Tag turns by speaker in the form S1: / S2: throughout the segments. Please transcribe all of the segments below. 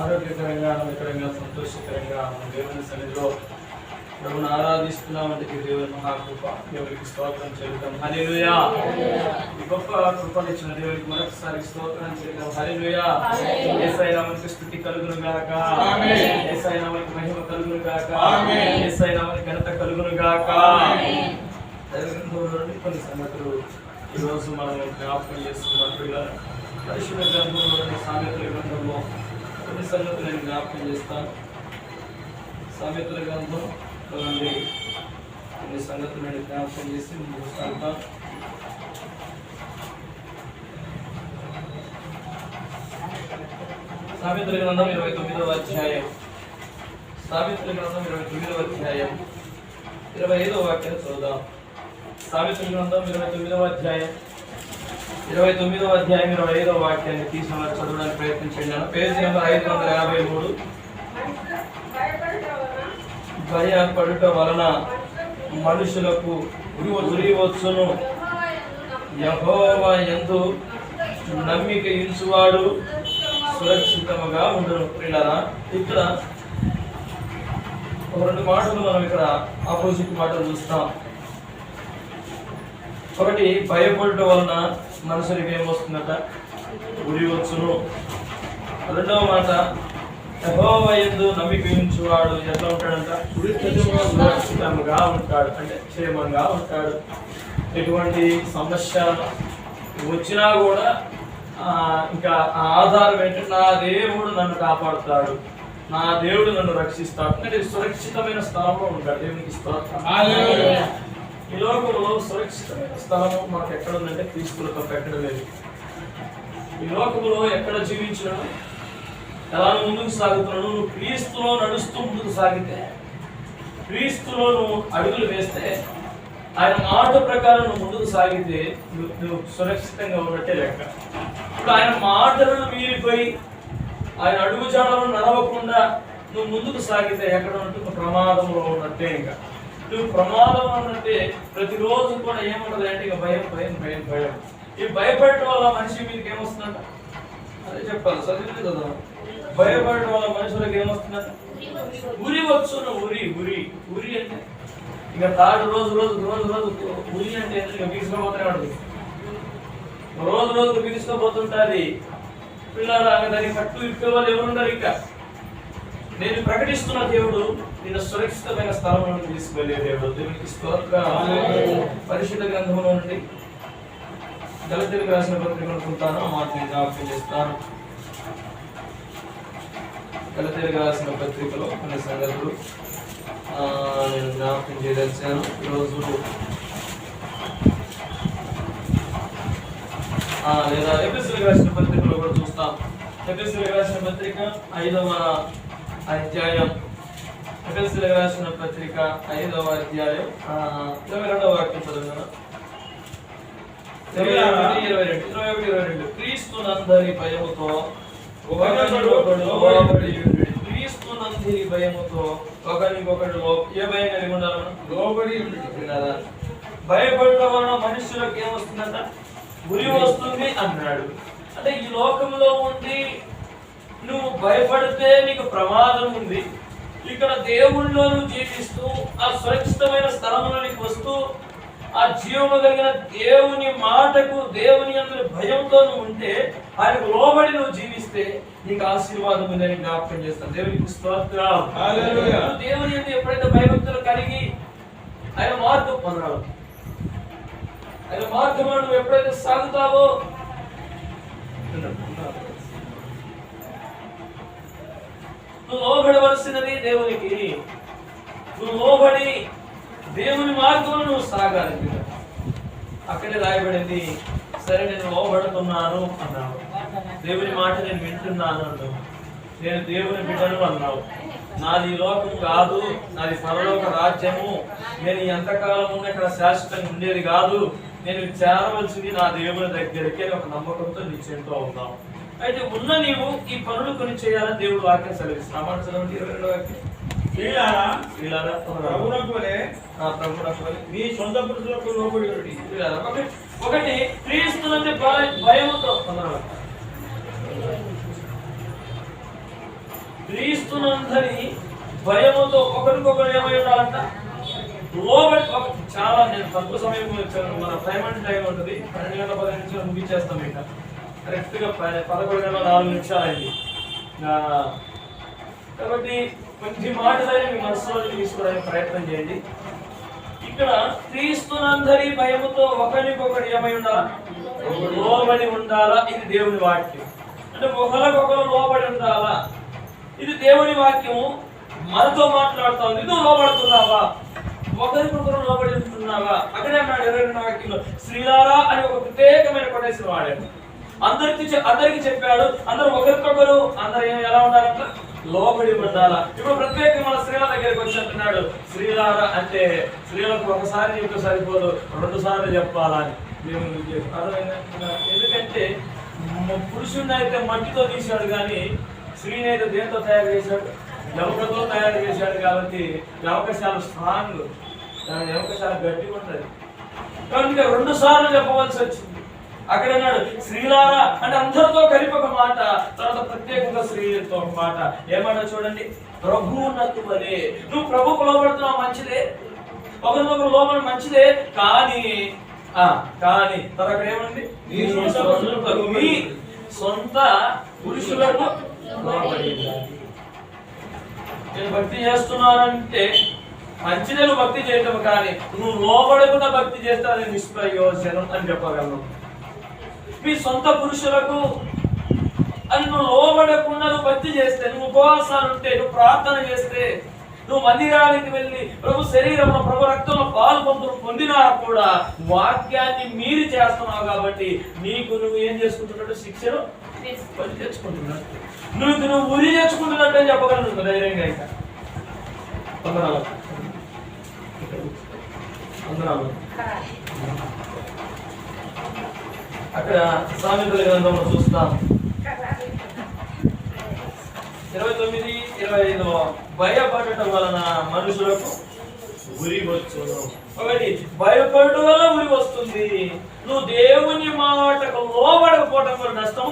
S1: ఆరోగ్యకరంగా ఆనందకరంగా సంతోషకరంగా దేవుని సన్నిధిలో ప్రభువును ఆరాధిస్తున్నామంటే దేవుని మహాకృప దేవునికి స్తోత్రం చెల్లిద్దాం. హల్లెలూయా. ఈ గొప్ప కృపనిచ్చిన దేవునికి మరొకసారి స్తోత్రం చెల్లిద్దాం. హల్లెలూయా. యేసయ్య నామమునకు స్తుతి కలుగును గాక. ఆమేన్. యేసయ్య నామమునకు మహిమ కలుగును గాక. ఆమేన్. యేసయ్య నామమునకు ఘనత కలుగును గాక. ఆమేన్. దైవజనుడి కొన్ని సంగతులు ఈ రోజు మనం జ్ఞాపకం చేసుకున్నాం. పిల్లలు పరిశుద్ధ గ్రంథంలోని సామెతల గ్రంథంలో కొన్ని సంగతులు నేను జ్ఞాపకం చేస్తాను. సామెతల గ్రంథం కొన్ని సంగతులు నేను జ్ఞాపకం చేసి ముగిస్తాను. సామెతల గ్రంథం 29వ అధ్యాయం. సామెతల గ్రంథం 29వ అధ్యాయం 25వ వాక్యం చదువుదాం. సామెతల గ్రంథం 29వ అధ్యాయం 25వ వాక్యాన్ని తీసుకుని చదవడానికి ప్రయత్నించండి. Page number 553. భయపడుట వలన మనుషులకు ఉరి వచ్చును, యెహోవా యందు నమ్మిక ఉంచువాడు సురక్షితముగా ఉండును. పిల్లరా, ఇక్కడ ఒక రెండు మాటలు మనం ఇక్కడ ఆపోజిట్ మాటలు చూస్తాం. ఒకటి, భయపడుట వలన మనుషులకి ఏమొస్తుందట? ఉరి వచ్చును. రెండవ మాట, యెహోవా యందు నమ్మిక ఉంచువాడు ఎట్లా ఉంటాడంట? సురక్షితంగా ఉంటాడు, అంటే క్షేమంగా ఉంటాడు. ఎటువంటి సమస్య వచ్చినా కూడా ఇంకా ఆధారం ఏంటంటే నా దేవుడు నన్ను కాపాడుతాడు, నా దేవుడు నన్ను రక్షిస్తాడు, అంటే సురక్షితమైన స్థలంలో ఉంటాడు. దేవునికి స్తోత్రం. ఈ లోకంలో సురక్షితమైన స్థలము మనకు ఎక్కడ ఉందంటే క్రీస్తులో తప్ప ఎక్కడ లేదు. ఈ లోకంలో ఎక్కడ జీవించినా, ఎలా ముందుకు సాగుతున్నాను, నువ్వు క్రీస్తులో నడుస్తూ ముందుకు సాగితే, క్రీస్తులో నువ్వు అడుగులు వేస్తే ఆయన మాట ప్రకారం నువ్వు ముందుకు సాగితే నువ్వు సురక్షితంగా ఉన్నట్టే లెక్క. ఇప్పుడు ఆయన మాటలను మీరిపోయి ఆయన అడుగుజాడలను నడవకుండా నువ్వు ముందుకు సాగితే ఎక్కడ ఉంటున్న ప్రమాదంలో ఉన్నట్టే. ఇంకా నువ్వు ప్రమాదంలో ఉన్నట్టే. ప్రతిరోజు కూడా ఏముంటది అంటే ఇక భయం భయం భయం భయం. ఈ భయపడటం వల్ల మనిషి మీదకి ఏమొస్తుందంట? అదే చెప్పాలి, చదివింది కదా. భయపడటం వల్ల మనుషులకు ఏమొస్తుందంట? ఉరి వచ్చును. ఉరి ఉరి ఉరి అంటే ఇక తాడు రోజు రోజు రోజు రోజు ఉరి అంటే ఇక బిగుసుకోబోతూనే ఉంటుంది. రోజు రోజు బిగుసుకోబోతుంటుంది. పిల్లలు దానికి కట్టు ఇప్పే వాళ్ళు ఎవరున్నారు? ఇక నేను ప్రకటిస్తున్న దేవుడు నేను సురక్షితమైన స్థలంలో తీసుకువెళ్ళే దేవుడు. దేవునికి స్తోత్రం. పరిశుద్ధ గ్రంథంలో నుండి గలతీయులకు రాసిన పత్రిక అనుకుంటాను, ఆ మాట నేను జ్ఞాపకం చేస్తాను. గలతీయులకు రాసిన పత్రికలో కొన్ని సంగతులు నేను జ్ఞాపకం చేయదలిచాను ఈరోజు. లేదా ఎఫెసీయులకు రాసిన పత్రికలో కూడా చూస్తాం. ఎఫెసీయులకు రాసిన పత్రిక 5వ అధ్యాయం, ఎఫెసీయులకు రాసిన పత్రిక 5వ అధ్యాయం 22వ వాక్యం చదువుతాను. 21-22 క్రీస్తునందరి భయముతో క్రీస్తునందరి భయముతో ఒకరికొకరు ఏ భయం కలిగి ఉండాలన్నా లోబడి ఉండాలి. భయపడటం వలన మనుషులకు ఏమొస్తుందంట? ఉరి వస్తుంది అన్నాడు. అంటే ఈ లోకంలో ఉండి నువ్వు భయపడితే నీకు ప్రమాదం ఉంది. ఇక్కడ దేవుళ్ళలో నువ్వు జీవిస్తూ ఆ సురక్షితమైన స్థలంలో నీకు వస్తూ ఆ జీవము కలిగిన దేవుని మాటకు దేవుని అందరి భయంతో నువ్వు ఉంటే ఆయనకు లోబడి నువ్వు జీవిస్తే నీకు ఆశీర్వాదం ఉందని జ్ఞాపకం చేస్తాను. దేవునికి స్తోత్రం. హల్లెలూయా. దేవుని యందు ఎప్పుడైతే భయభక్తులు కలిగి ఆయన మార్గం పొందావు, ఆయన మార్గంలో నువ్వు ఎప్పుడైతే సాగుతావో నువ్వు లోబడవలసినది దేవునికి. నువ్వు లోబడి దేవుని మార్గంలో నువ్వు సాగాలి. అక్కడే రాయబడింది, సరే నేను లోబడుతున్నాను అన్నావు, దేవుని మాట నేను వింటున్నాను అన్నావు, నేను దేవుని బిడ్డను అన్నావు, నాది లోకం కాదు, నాది పరలోక రాజ్యము, నేను ఎంతకాలం ఉన్న ఇక్కడ శాశ్వతంగా ఉండేది కాదు, నేను చేరవలసింది నా దేవుని దగ్గరికి ఒక నమ్మకంతో నీ చెంతో ఉన్నావు. అయితే ఉన్న నీవు ఈ పనులు కొని చేయాలని దేవుడు వాక్యం సెలవిస్తున్నాం. 22వ వాక్యం,
S2: మీ సొంత పురుషులకు లోబడి
S1: ఒకటి క్రీస్తునందు భయముతో క్రీస్తునందరి భయముతో ఒకరికొకరు ఏమై ఉండాలంట? లోబడి. చాలా నేను తక్కువ సమయం వచ్చాను. మన టైం ఉంటుంది, 12:15 నిమిషాలు ముగించేస్తాం. ఇంకా కరెక్ట్ గా 11:04 అయింది. కాబట్టి కొంచెం మాటలని మీ మనసులో తీసుకోవడానికి ప్రయత్నం చేయండి. ఇక్కడ క్రీస్తునందరి భయముతో ఒకరికొకరు ఏమై ఉండాలా? లోబడి ఉండాలా. ఇది దేవుని వాక్యం. అంటే ఒకరికొకరు లోబడి ఉండాలా, ఇది దేవుని వాక్యము మనతో మాట్లాడుతుంది. నువ్వు లోబడుతున్నావా? ఒకరికొకరు లోబడి ఉంటున్నావా? అక్కడే అన్నాడు 22వ వాక్యంలో, శ్రీలారా అని ఒక ప్రత్యేకమైన కొటేషన్ వాడాడు. అందరికి చెప్పాడు, అందరూ ఒకరికొకరు అందరు ఎలా ఉండాలంట? లోబడి ఉండాలా. ఇప్పుడు ప్రత్యేకంగా మన స్త్రీల దగ్గరికి వచ్చి అంటున్నాడు, శ్రీలారా అంటే స్త్రీలకు ఒకసారి చెప్తే సరిపోదు, 2 సార్లు చెప్పాలని. ఎందుకంటే పురుషుడిని అయితే మట్టితో తీశాడు, కానీ స్త్రీని అయితే దేంతో తయారు చేశాడు? ఎముకతో తయారు చేశాడు. కాబట్టి ఎముక చాలా స్ట్రాంగ్, ఎముక చాలా గట్టిగా ఉంటుంది. కాబట్టి 2 సార్లు చెప్పవలసి వచ్చింది. అక్కడ అన్నాడు శ్రీలారా అంటే అందరితో కలిపి ఒక మాట, తర్వాత ప్రత్యేకంగా స్త్రీలతో ఒక మాట. ఏమన్నా చూడండి, ప్రభువునకు వలె. నువ్వు ప్రభువుకు లోబడుతున్నావు, మంచిదే, ఒకరినొకరు లోబడి మంచిదే, కానీ తర్వాత ఏమండి? మీ సొంత పురుషులకు లోబడి. నేను భక్తి చేస్తున్నానంటే మంచిదే నువ్వు భక్తి చేయటం, కానీ నువ్వు లోబడకుండా భక్తి చేస్తే అది నిష్ప్రయోజనం అని చెప్పగలను. మీ సొంత పురుషులకు అని నువ్వు లోబడకుండా నువ్వు భక్తి చేస్తే, నువ్వు ఉపవాసాలు ఉంటే, నువ్వు ప్రార్థన చేస్తే, నువ్వు మందిరానికి వెళ్ళి ప్రభు శరీరంలో ప్రభు రక్తంలో పాలు పొందినా కూడా వాక్యాన్ని మీరి చేస్తున్నావు. కాబట్టి నీకు నువ్వు ఏం చేసుకుంటున్నట్టు? శిక్షను తెచ్చుకుంటున్నాడు. నువ్వు ఉరి తెచ్చుకుంటున్నట్టు అని చెప్పగలను ధైర్యంగా. ఇక వందనాలు. అక్కడ సామెతల గ్రంథంలో చూస్తాం 29-25 భయపడటం వలన మనుషులకు ఉరి వచ్చును. ఒకటి భయపడటం వల్ల ఉరి వస్తుంది. నువ్వు దేవుని మాటకు లోబడకపోవటం వల్ల నష్టం.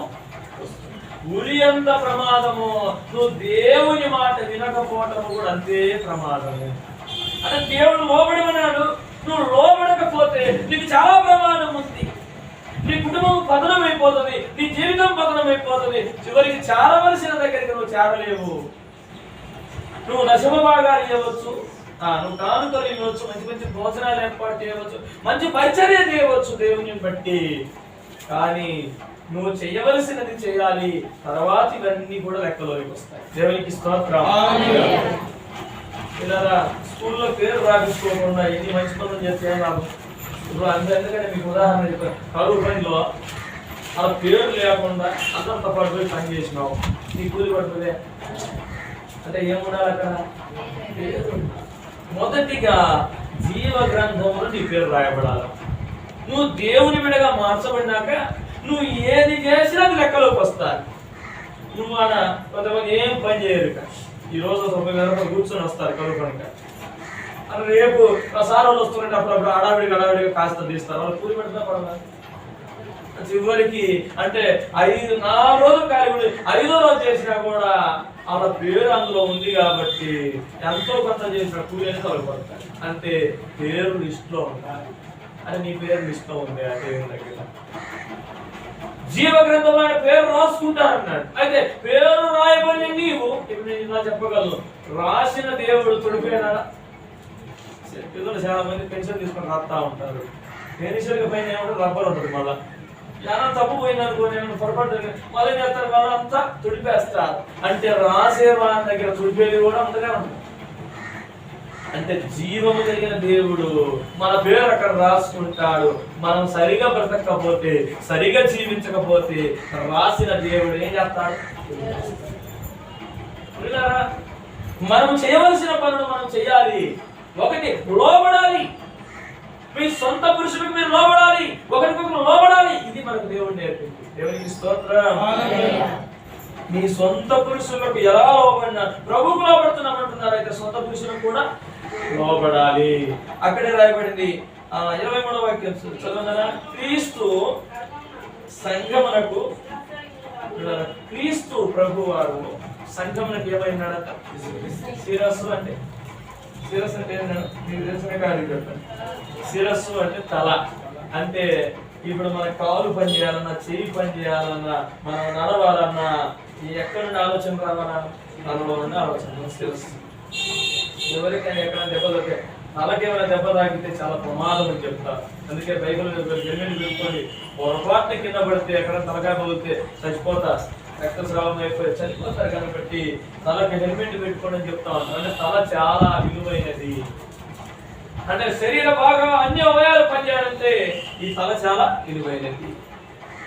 S1: ఉరి ఎంత ప్రమాదము, నువ్వు దేవుని మాట వినకపోవటం కూడా అంతే ప్రమాదము. అంటే దేవుడు లోబడమన్నాడు, నువ్వు లోబడకపోతే నీకు చాలా ప్రమాదం ఉంది. నీ కుటుంబం పతనం అయిపోతుంది, నీ జీవితం పతనం అయిపోతుంది. చివరికి చేరవలసిన దగ్గరికి నువ్వు చేరలేవు. నువ్వు దశమ భాగాలు ఇవ్వచ్చు, నువ్వు కానుకలు ఇవ్వచ్చు, మంచి మంచి భోజనాలు ఏర్పాటు చేయవచ్చు, మంచి పరిచర్య చేయవచ్చు దేవుని బట్టి. కానీ నువ్వు చేయవలసినది చేయాలి. తర్వాత ఇవన్నీ కూడా లెక్కలోకి వస్తాయి. దేవునికి స్తోత్రం. ఇలా స్కూల్లో పేరు రాపించుకోకుండా ఎన్ని మంచి పనులు చేస్తే నాకు ఇప్పుడు అందుకనే మీకు ఉదాహరణ చెప్పాను. కరువు పనిలో ఆ పేరు లేకుండా అంతంత పడిపోయి పని చేసినావు, నీ కూలి పడుతుంది అంటే ఏముండాలి అక్కడ? పేరు. మొదటిగా జీవ గ్రంథంలో నీ పేరు రాయబడాలి. నువ్వు దేవుని బిడ్డగా మార్చబడినాక నువ్వు ఏది చేసినా అది లెక్కలోకి వస్తాయి. నువ్వు ఆడ కొంతమంది ఏం పని చేయరు. ఈ రోజు 90 గంటలు కూర్చొని వస్తారు కరువు పనిక. అని రేపు సార్ వాళ్ళు వస్తుంటే అప్పుడప్పుడు అడావిడిగా కాస్త తీస్తారు. వాళ్ళు కూలి పెడతా పడదా? చివరికి అంటే 4 రోజులు ఖాళీ 5వ రోజు చేసినా కూడా వాళ్ళ పేరు అందులో ఉంది కాబట్టి ఎంతో కొంత చేసిన కూలి అనేది తొలగపడతారు. అంటే పేరు లిస్టులో ఉండాలి. అంటే నీ పేరు లిస్టులో ఉంది ఆ దేవుని దగ్గర. జీవ గ్రంథంలో పేరు రాసుకుంటారన్నాడు. అయితే పేరు రాయబడి నీవు ఇప్పుడు నేను ఇలా చెప్పగలను, రాసిన దేవుడు తుడిపోయినాడా? పిల్లలు చాలా మంది పెన్షన్ తీసుకొని రాస్తా ఉంటారు. పెన్షన్ పైన ఏమంటే రబ్బర్ ఉంటుంది. మళ్ళీ ఏమైనా తప్పు పోయిందనుకో, నేను పొరపాటు మళ్ళీ చేస్తారు, మళ్ళీ అంతా తుడిపేస్తారు. అంటే రాసే వాళ్ళ దగ్గర తుడిపేది కూడా అంతగా ఉంటుంది. అంటే జీవము కలిగిన దేవుడు మన పేరు అక్కడ రాసుకుంటాడు. మనం సరిగా బ్రతకపోతే, సరిగా జీవించకపోతే రాసిన దేవుడు ఏం చేస్తాడు? మనం చేయవలసిన పనులు మనం చేయాలి. ఒకటి లోబడాలి. మీ సొంత పురుషులకు మీరు లోబడాలి, ఒకరికొకరు లోబడాలి. ఇది మనకు దేవుడు నేర్పింది. దేవునికి స్తోత్రం. మీ సొంత పురుషులకు ఎలా లోబడినా ప్రభువుకు లోబడుతున్నామంటున్నారు. అయితే సొంత పురుషులకు కూడా లోబడాలి. అక్కడే రాయబడింది 23వ వాక్యం చదవనా? క్రీస్తు సంఘమునకు, క్రీస్తు ప్రభువారు సంఘమునకు ఏమైనాడట? శిరస్సు. అంటే శిరస్సు అంటే మీకు తెలిసిన కాదు చెప్పండి. శిరస్సు అంటే తల. అంటే ఇప్పుడు మన కాలు పని చేయాలన్నా, చెయ్యి పని చేయాలన్నా, మనం నడవాలన్నా ఎక్కడి నుండి ఆలోచన రావాలా? తనలో నుండి ఆలోచన. శిరస్సు. ఎవరికైనా ఎక్కడ దెబ్బ దొరికాయి, తలకేమైనా దెబ్బ తాకితే చాలా ప్రమాదం అని చెప్తారు. అందుకే బైబిల్ హెల్మెట్ పెట్టుకోండి. పొరపాటున కింద పడితే ఎక్కడ తలకాయ పగిలితే చచ్చిపోతారు, రక్తస్రావం అయిపోయి చనిపోతారు. కాబట్టి తలకి హెల్మెట్ పెట్టుకోండి అని చెప్తా ఉంటారు. అంటే తల చాలా విలువైనది. అంటే శరీర భాగం అన్ని అవయాలు పనిచేయాలంటే ఈ తల చాలా విలువైనది.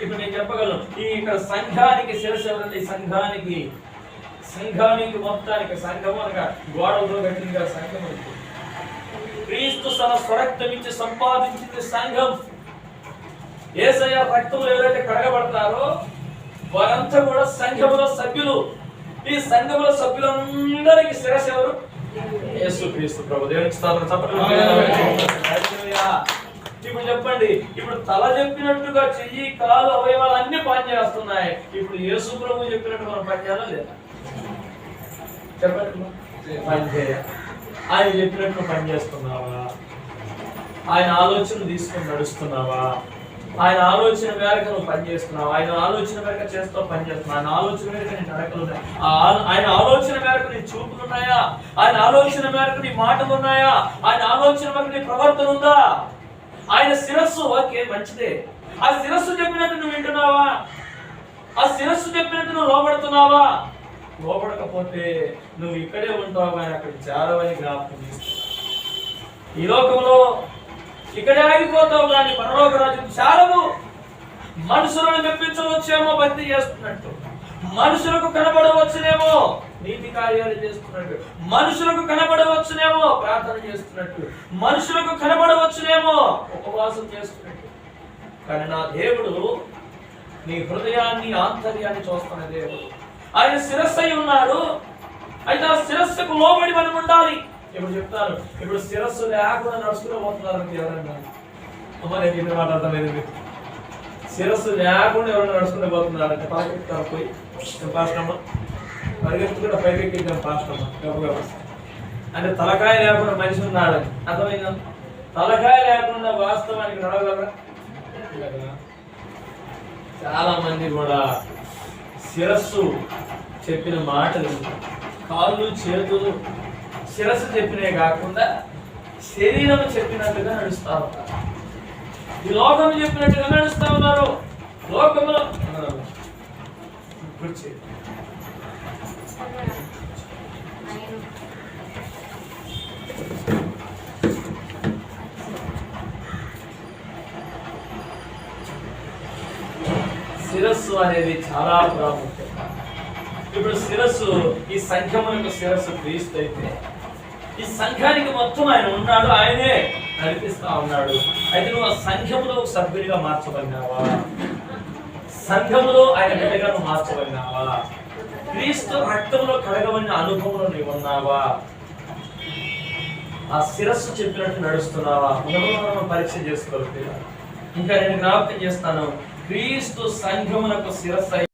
S1: ఇప్పుడు నేను చెప్పగలను, ఈ ఇక్కడ సంఘానికి శిరస్సు ఎవరంటే ఈ సంఘానికి మొత్తానికి సంఘం అనగా గోడలతో కట్టిందిగా సంఘం. క్రీస్తు తన స్వరక్తం ఇచ్చి సంపాదించింది సంఘం. యేసయ్య రక్తంలో ఎవరైతే కడగబడతారో వారంతా కూడా సంఘములో సభ్యులు. ఈ సంఘములో సభ్యులందరికీ శిరస్సు ఎవరు? యేసుక్రీస్తు ప్రభు. దేవునికి స్తోత్రం. ఇప్పుడు చెప్పండి, ఇప్పుడు తల చెప్పినట్టుగా చెయ్యి, కాలు, అవయవాలు అన్ని పనిచేస్తున్నాయి. ఇప్పుడు యేసు ప్రభు చెప్పినట్టు మనం పనిచేయాలా లేదా? చెప్పండి. పనిచేయాలి. ఆయన చెప్పినట్టు పనిచేస్తున్నావా? ఆయన ఆలోచన తీసుకొని నడుస్తున్నావా? ఆయన ఆలోచన మేరకు నువ్వు పనిచేస్తున్నావు. ఆయన ఆలోచన మేరకు చేస్తావు, పనిచేస్తున్నావు. ఆయన ఆలోచన మేరకు నీ నడకలు ఉన్నాయి. ఆయన ఆలోచన మేరకు నీ చూపులు ఉన్నాయా? ఆయన ఆలోచన మేరకు నీ మాటలు ఉన్నాయా? ఆయన ఆలోచన మేరకు నీ ప్రవర్తన ఉందా? ఆయన శిరస్సు ఓకే మంచిదే. ఆ శిరస్సు చెప్పినట్టు నువ్వు వింటున్నావా? ఆ శిరస్సు చెప్పినట్టు నువ్వు లోబడుతున్నావా? లోబడకపోతే నువ్వు ఇక్కడే ఉంటావు కానీ అక్కడ చేరవని జ్ఞాపకం చేస్తున్నావు. ఈ లోకంలో ఇక్కడే ఆగిపోతావు కానీ పరలోక రాజ్యం చాలవు. మనుషులను మెప్పించవచ్చేమో భక్తి చేస్తున్నట్టు, మనుషులకు కనబడవచ్చునేమో, నీతి కార్యాలు చేస్తున్నట్టు, మనుషులకు కనబడవచ్చునేమో ప్రార్థన చేస్తున్నట్టు, మనుషులకు కనబడవచ్చునేమో ఉపవాసం చేస్తున్నట్టు, కానీ నా దేవుడు నీ హృదయాన్ని ఆంతర్యాన్ని చూస్తున్న దేవుడు. ఆయన శిరస్సు అయి ఉన్నాడు. అయితే ఆ శిరస్సుకు లోబడి మనం ఉండాలి. ఇప్పుడు చెప్తాను, ఇప్పుడు శిరస్సు లేకుండా నడుచుకుని పోతున్నారు ఎవరన్నా. అమ్మ నేను ఇన్ని మాట్లాడతాను. శిరస్సు లేకుండా ఎవరైనా నడుచుకుని పోతున్నారంటే పాకెత్తారు పోయి పాస్టమ్మ పరిగెత్తుకుంటే పైకెక్కిద్దాం పాస్టమ్మ గబగబ అంటే తలకాయ లేకుండా మనిషి ఉన్నాడు. అర్థమైందా? తలకాయ లేకుండా వాస్తవానికి నడవగలరా? చాలా మంది కూడా శిరస్సు చెప్పిన మాటలు, కాళ్ళు చేతులు శిరస్సు చెప్పినవి కాకుండా శరీరం చెప్పినట్టుగా నడుస్తా ఉంటారు. ఈ లోకం చెప్పినట్టుగా నడుస్తా ఉన్నారు. లోకంలో కూర్చో శిరస్సు అనేది చాలా ప్రాముఖ్యం. ఇప్పుడు శిరస్సు, ఈ సంఘములకు శిరస్సు క్రీస్తు అయితే ఈ సంఘానికి మొత్తం ఆయన ఉన్నాడు, ఆయనే నడిపిస్తా ఉన్నాడు. అయితే నువ్వు ఆ సంఘములో సభ్యుడిగా మార్చబడినావా? సంఘములో ఆయన బిడ్డగా నువ్వు మార్చబడినావా? క్రీస్తు రక్తంలో కడగబడిన అనుభవంలో నీవు ఉన్నావా? ఆ శిరస్సు చెప్పినట్టు నడుస్తున్నావా? మనం పరీక్ష చేసుకోవాలి. ఇంకా నేను జ్ఞాపకం చేస్తాను, క్రీస్తు సంఘమునకు శిరస్సు